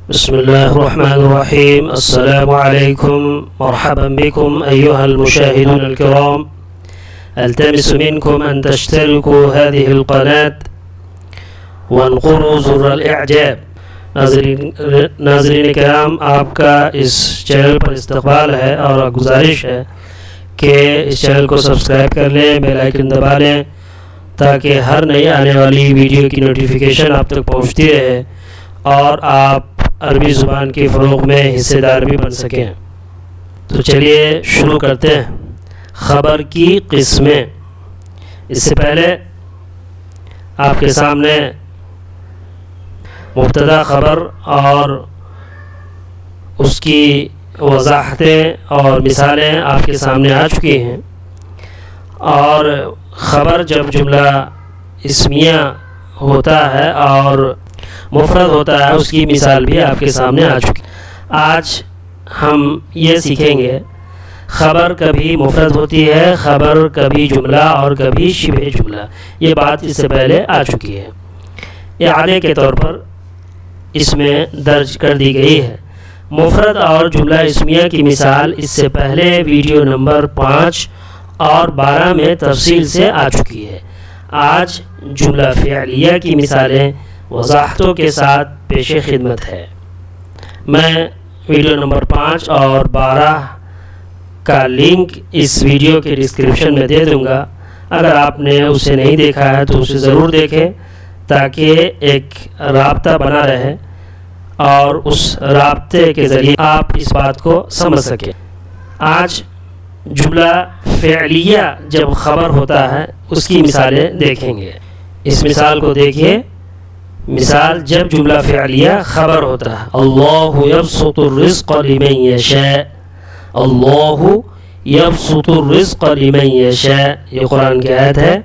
بسم الله الرحمن الرحيم. السلام عليكم، مرحبا بكم أيها المشاهدون الكرام. ألتمس منكم أن تشتركوا هذه القناة وانقروا زر الإعجاب. ناظرین کرام، آپ کا اس چینل پر استقبال ہے اور گزارش ہے کہ اس چینل کو سبسکرائب کر لیں، بیل آئیکن دبا لیں تاکہ ہر نئی آنے والی ویڈیو کی نوٹیفیکیشن آپ تک پہنچتی رہے اور آپ عربی زبان کے فروغ میں حصے دار بھی بن سکیں۔ تو چلیے شروع کرتے ہیں۔ خبر کی قسمیں۔ اس سے پہلے آپ کے سامنے مبتدا خبر اور اس کی وضاحتیں اور مثالیں آپ کے سامنے آ چکی ہیں، اور خبر جب جملہ اسمیہ ہوتا ہے اور مفرد ہوتا ہے اس کی مثال بھی آپ کے سامنے آ چکی۔ آج ہم یہ سیکھیں گے خبر کبھی مفرد ہوتی ہے، خبر کبھی جملہ اور کبھی شبہ جملہ۔ یہ بات اس سے پہلے آ چکی ہے، اعادے کے طور پر اس میں درج کر دی گئی ہے۔ مفرد اور جملہ اسمیہ کی مثال اس سے پہلے ویڈیو نمبر 5 اور 12 میں تفصیل سے آ چکی ہے۔ آج جملہ فعلیہ کی مثالیں وضاحتوں کے ساتھ پیش خدمت ہے۔ میں ویڈیو نمبر 5 اور 12 کا لنک اس ویڈیو کے ڈسکرپشن میں دے دوں گا۔ اگر آپ نے اسے نہیں دیکھا ہے تو اسے ضرور دیکھیں تاکہ ایک رابطہ بنا رہے اور اس رابطے کے ذریعے آپ اس بات کو سمجھ سکیں۔ آج جملہ فعلیہ جب خبر ہوتا ہے اس کی مثالیں دیکھیں گے۔ اس مثال کو دیکھیے۔ مثال جب جملہ فعلیہ خبر ہوتا ہے، اللہ یبسط الرزق لمن یشاء، اللہ یبسط الرزق لمن یشاء، یہ قرآن کی آیت ہے۔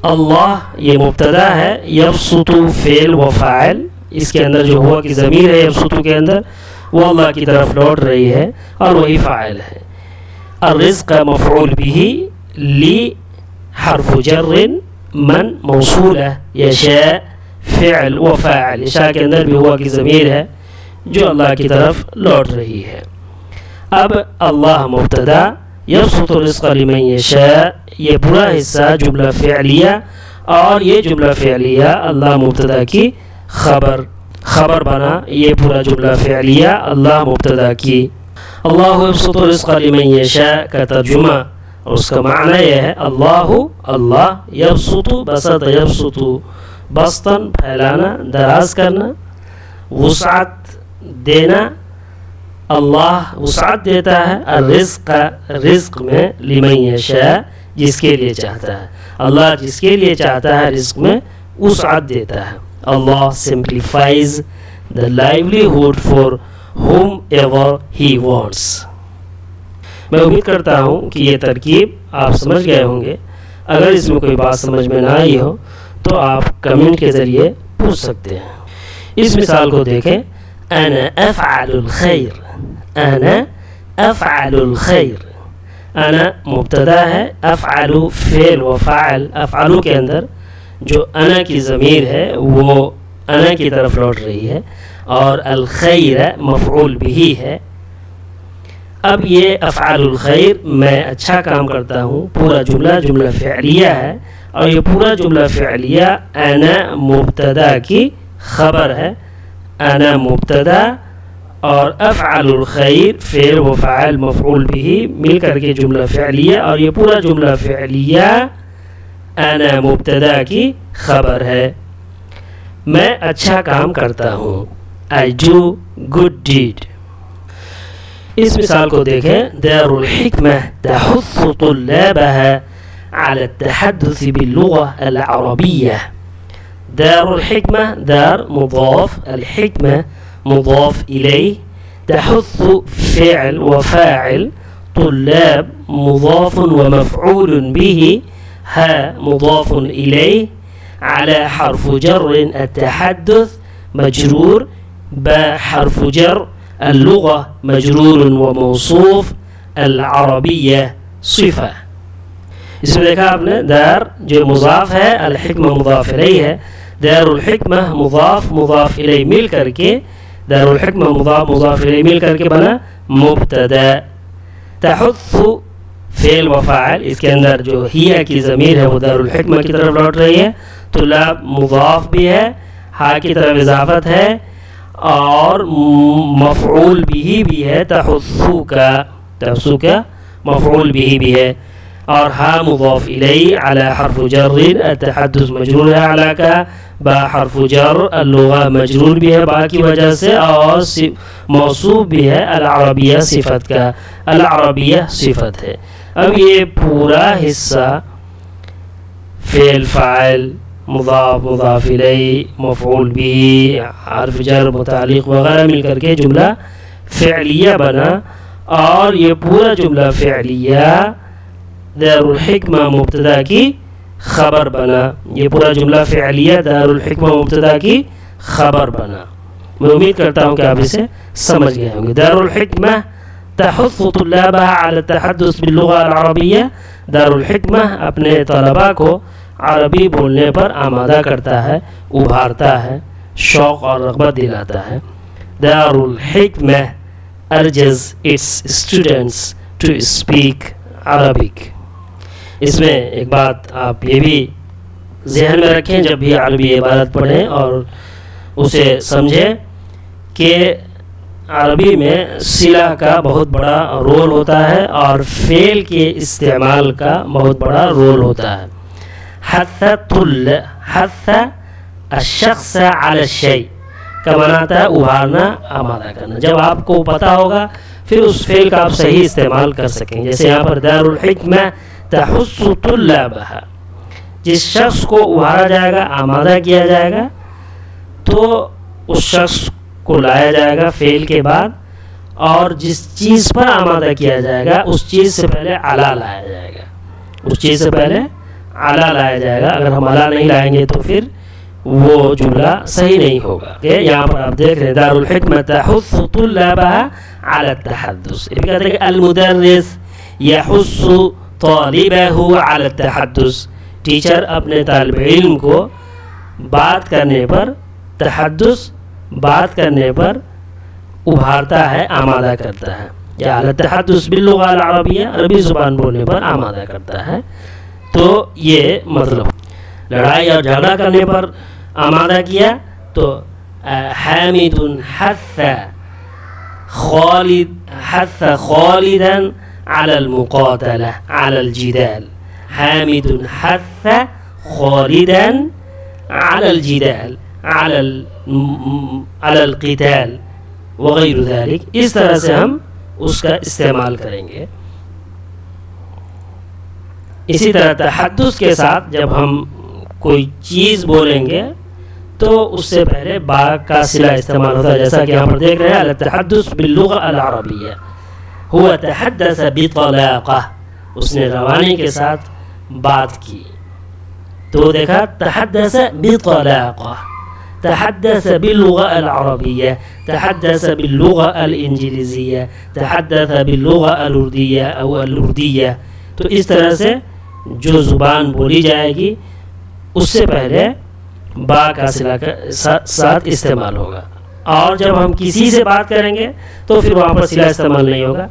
اللہ یہ مبتدا ہے، یبسط فعل و فاعل، اس کے اندر جو ہوا کی ضمیر ہے یبسط کے اندر وہ اللہ کی طرف لوٹ رہی ہے اور وہی فاعل ہے۔ الرزق مفعول به، لی حرف جر، من موصولہ، یشاء فعل و فاعل، یشاء کے اندر بھی ہوا کی ضمیر ہے جو اللہ کی طرف لوٹ رہی ہے۔ اب اللہ مبتدا، یبسط الرزق لمن یشاء، یہ پورا حصہ جملہ فعلیہ، اور یہ جملہ فعلیہ اللہ مبتدا کی خبر بنا۔ یہ پورا جملہ فعلیہ اللہ مبتدا کی۔ اللہ یبسط الرزق لمن یشاء کا ترجمہ اور اس کا معنی یہ ہے اللہ یبسط، بسط یبسط بسطن پھیلانا، دراز کرنا، وسعت دینا، اللہ وسعت دیتا ہے، الرزق رزق میں، لمن یشاء جس کے لیے چاہتا ہے، اللہ جس کے لیے چاہتا ہے رزق میں وسعت دیتا ہے۔ Allah simplifies the livelihood for whomever he wants۔ میں امید کرتا ہوں کہ یہ ترکیب آپ سمجھ گئے ہوں گے۔ اگر اس میں کوئی بات سمجھ میں نہ آئی ہو تو آپ کمنٹ کے ذریعے پوچھ سکتے ہیں۔ اس مثال کو دیکھیں۔ انا افعل الخیر، انا افعل الخیر، انا مبتدا ہے، افعل فعل و فاعل، افعل کے اندر جو انا کی ضمیر ہے وہ انا کی طرف لوٹ رہی ہے، اور الخیر مفعول بھی ہے۔ اب یہ افعال الخیر، میں اچھا کام کرتا ہوں، پورا جملہ فعلیہ ہے، اور یہ پورا جملہ فعلیہ انا مبتدا کی خبر ہے۔ انا مبتدا اور افعال الخیر فعل و فاعل مفعول بھی مل کر کے جملہ فعلیہ، اور یہ پورا جملہ فعلیہ انا مبتدا کی خبر ہے۔ میں اچھا کام کرتا ہوں، I do good deed۔ اس مثال کو دیکھیں۔ دار الحکمہ تحث طلابها على التحدث باللغة العربية۔ دار الحکمہ، دار مضاف، الحکمہ مضاف إليه، تحث فعل وفاعل، طلاب مضاف ومفعول به، ها مضاف إليه، على حرف جر التحدث مجرور، با حرف جر اللغة مجرور وموصوف، العربية صفة۔ اس میں دیکھا آپ نے دار جو مضاف ہے، الحکمہ مضاف الیہ ہے، دار الحکمہ مضاف مضاف الیہ مل کر کے دارالحکمہ مضاف مضاف الیہ مل کر کے بنا مبتدا. تحث فعل و فاعل، اس کے اندر جو ہیا کی ضمیر ہے وہ دارالحکمہ کی طرف لوٹ رہی ہے. طلاب مضاف بھی ہے، ہا کی طرف اضافت ہے، اور مفعول بھی ہے. تحثو کا مفعول بھی ہے، اور ہا مضاف الیہ علی حرف جر. التحدث مجرور ہے علی کا، با حرف جر، اللغہ مجرور بھی ہے با کی وجہ سے، اور موصوف بھی ہے العربیہ صفت کا. العربیہ صفت ہے. اب یہ پورا حصہ فعل فاعل مضاف مضاف الیہ مفعول بھی حرف جر متعلق وغیرہ مل کر کے جملہ فعلیہ بنا. اور یہ پورا جملہ فعلیہ دارالحکمہ مبتدا کی خبر بنا. یہ پورا جملہ فعلیہ دارالحکمہ مبتدا کی خبر بنا. میں امید کرتا ہوں کہ آپ اسے سمجھ گئے ہوں گے. دارالحکمہ تحث طلابها على التحدث باللغة العربية. دارالحکمہ اپنے طلباء کو عربی بولنے پر آمادہ کرتا ہے، ابھارتا ہے، شوق اور رغبت دلاتا ہے. دارالحکمہ urges its students to speak Arabic. اس میں ایک بات آپ یہ بھی ذہن میں رکھیں جب بھی عربی عبارت پڑھیں اور اسے سمجھیں کہ عربی میں صلہ کا بہت بڑا رول ہوتا ہے اور فعل کے استعمال کا بہت بڑا رول ہوتا ہے. حث الشخص على الشيء کا معنی آتا ہے ابھارنا، آمادہ کرنا. جب آپ کو پتہ ہوگا پھر اس فعل کا آپ صحیح استعمال کر سکیں. جیسے یہاں پر دارالحکمہ تحث طلابها، جس شخص کو ابھارا جائے گا، آمادہ کیا جائے گا، تو اس شخص کو لایا جائے گا فعل کے بعد، اور جس چیز پر آمادہ کیا جائے گا اس چیز سے پہلے علا لایا جائے گا. اس چیز سے پہلے علا لایا جائے گا. اگر ہم علا نہیں لائیں گے تو پھر وہ جملہ صحیح نہیں ہوگا. کہ یہاں پر آپ دیکھ رہے ہیں دارالحکمہ تحث طلابها على التحدث. یہ کہتے ہیں کہ المدرس يحث طالبه على التحدث. ٹیچر اپنے طالب علم کو بات کرنے پر، تحدث بات کرنے پر ابھارتا ہے، آمادہ کرتا ہے. یا علی التحدث باللغة العربیہ، عربی زبان بولنے پر آمادہ کرتا ہے. تو یہ مطلب لڑائی اور جھگڑا کرنے پر آمادہ کیا تو حامد حث خالدا على المقاتلة على الجدال. حامد حث خالدا على الجدال على القتال وغير ذلك. اس طرح سے ہم اس کا استعمال کریں گے. اسی طرح تحدث کے ساتھ جب ہم کوئی چیز بولیں گے تو اس سے پہلے با کا صلہ استعمال ہوتا ہے. جیسا کہ یہاں پر دیکھ رہے ہیں التحدث باللغة العربیہ. هو تحدث بطلاقہ، اس نے روانی کے ساتھ بات کی. تو دیکھا تحدث بطلاقہ، تحدث باللغة العربية، تحدث باللغة الإنجليزية، تحدث باللغة الأردية أو الأردية. تو اس طرح سے جو زبان بولی جائے گی اس سے پہلے با کا صلہ کے ساتھ استعمال ہوگا. اور جب ہم کسی سے بات کریں گے تو پھر وہاں پر صلہ استعمال نہیں ہوگا.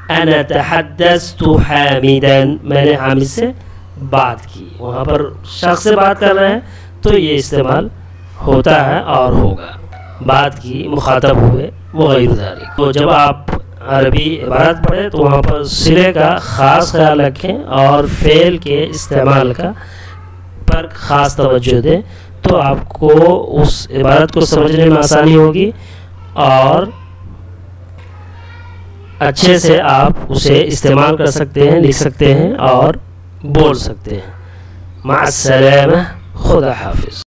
انا تحدثت حامدا، میں نے حامد سے بات کی. وہاں پر شخص سے بات کر رہے ہیں تو یہ استعمال ہوتا ہے اور ہوگا. بات کی، مخاطب ہوئے، وغیرہ ذالک. تو جب آپ عربی عبارت پڑھیں تو وہاں پر صلے کا خاص خیال رکھیں اور فعل کے استعمال کا پر خاص توجہ دیں، تو آپ کو اس عبارت کو سمجھنے میں آسانی ہوگی اور اچھے سے آپ اسے استعمال کر سکتے ہیں، لکھ سکتے ہیں اور بول سکتے ہیں. مع السلامہ، خدا حافظ.